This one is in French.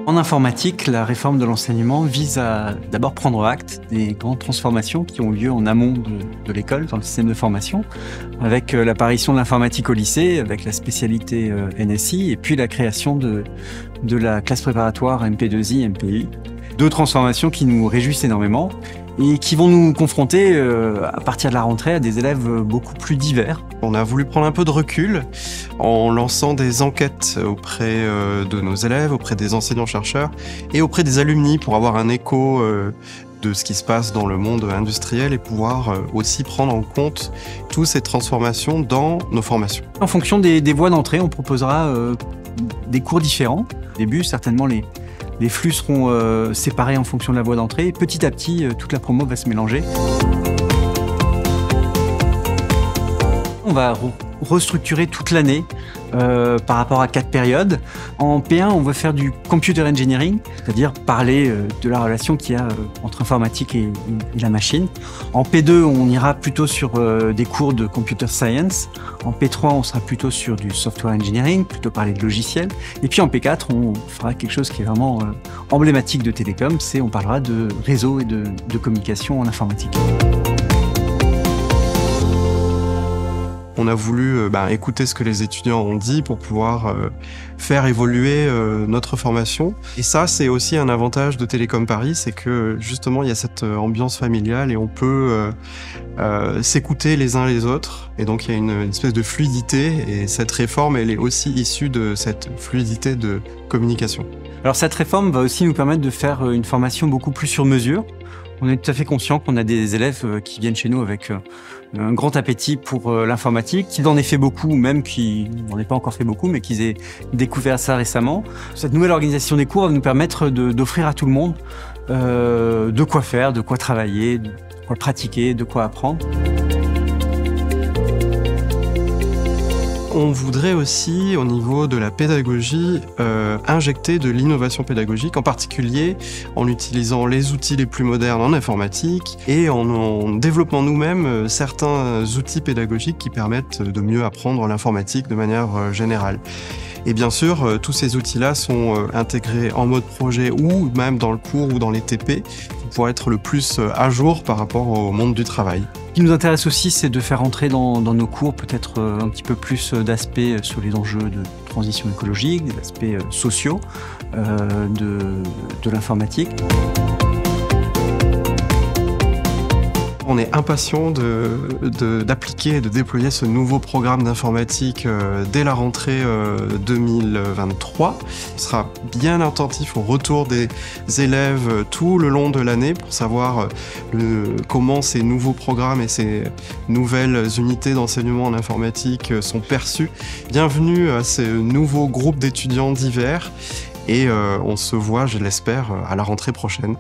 En informatique, la réforme de l'enseignement vise à d'abord prendre acte des grandes transformations qui ont lieu en amont de l'école, dans le système de formation, avec l'apparition de l'informatique au lycée, avec la spécialité NSI, et puis la création de la classe préparatoire MP2I, MPI. Deux transformations qui nous réjouissent énormément et qui vont nous confronter, à partir de la rentrée, à des élèves beaucoup plus divers. On a voulu prendre un peu de recul en lançant des enquêtes auprès de nos élèves, auprès des enseignants-chercheurs et auprès des alumni pour avoir un écho de ce qui se passe dans le monde industriel et pouvoir aussi prendre en compte toutes ces transformations dans nos formations. En fonction des voies d'entrée, on proposera des cours différents. Au début, certainement, les flux seront séparés en fonction de la voie d'entrée. Petit à petit, toute la promo va se mélanger. On va restructurer toute l'année par rapport à 4 périodes. En P1, on veut faire du computer engineering, c'est-à-dire parler de la relation qu'il y a entre informatique et la machine. En P2, on ira plutôt sur des cours de computer science. En P3, on sera plutôt sur du software engineering, plutôt parler de logiciels. Et puis en P4, on fera quelque chose qui est vraiment emblématique de Télécom, on parlera de réseau et de communication en informatique. On a voulu écouter ce que les étudiants ont dit pour pouvoir faire évoluer notre formation. Et ça, c'est aussi un avantage de Télécom Paris, c'est que justement, il y a cette ambiance familiale et on peut s'écouter les uns les autres. Et donc, il y a une espèce de fluidité et cette réforme, elle est aussi issue de cette fluidité de communication. Alors, cette réforme va aussi nous permettre de faire une formation beaucoup plus sur mesure. On est tout à fait conscient qu'on a des élèves qui viennent chez nous avec un grand appétit pour l'informatique, qui en aient fait beaucoup, ou même qui n'en aient pas encore fait beaucoup, mais qu'ils aient découvert ça récemment. Cette nouvelle organisation des cours va nous permettre d'offrir à tout le monde de quoi faire, de quoi travailler, de quoi pratiquer, de quoi apprendre. On voudrait aussi, au niveau de la pédagogie, injecter de l'innovation pédagogique, en particulier en utilisant les outils les plus modernes en informatique et en développant nous-mêmes certains outils pédagogiques qui permettent de mieux apprendre l'informatique de manière générale. Et bien sûr, tous ces outils-là sont intégrés en mode projet ou même dans le cours ou dans les TP pour être le plus à jour par rapport au monde du travail. Ce qui nous intéresse aussi, c'est de faire entrer dans nos cours peut-être un petit peu plus d'aspects sur les enjeux de transition écologique, des aspects sociaux de l'informatique. On est impatient d'appliquer et de déployer ce nouveau programme d'informatique dès la rentrée 2023. On sera bien attentif au retour des élèves tout le long de l'année pour savoir comment ces nouveaux programmes et ces nouvelles unités d'enseignement en informatique sont perçus. Bienvenue à ce nouveau groupe d'étudiants divers et on se voit, je l'espère, à la rentrée prochaine.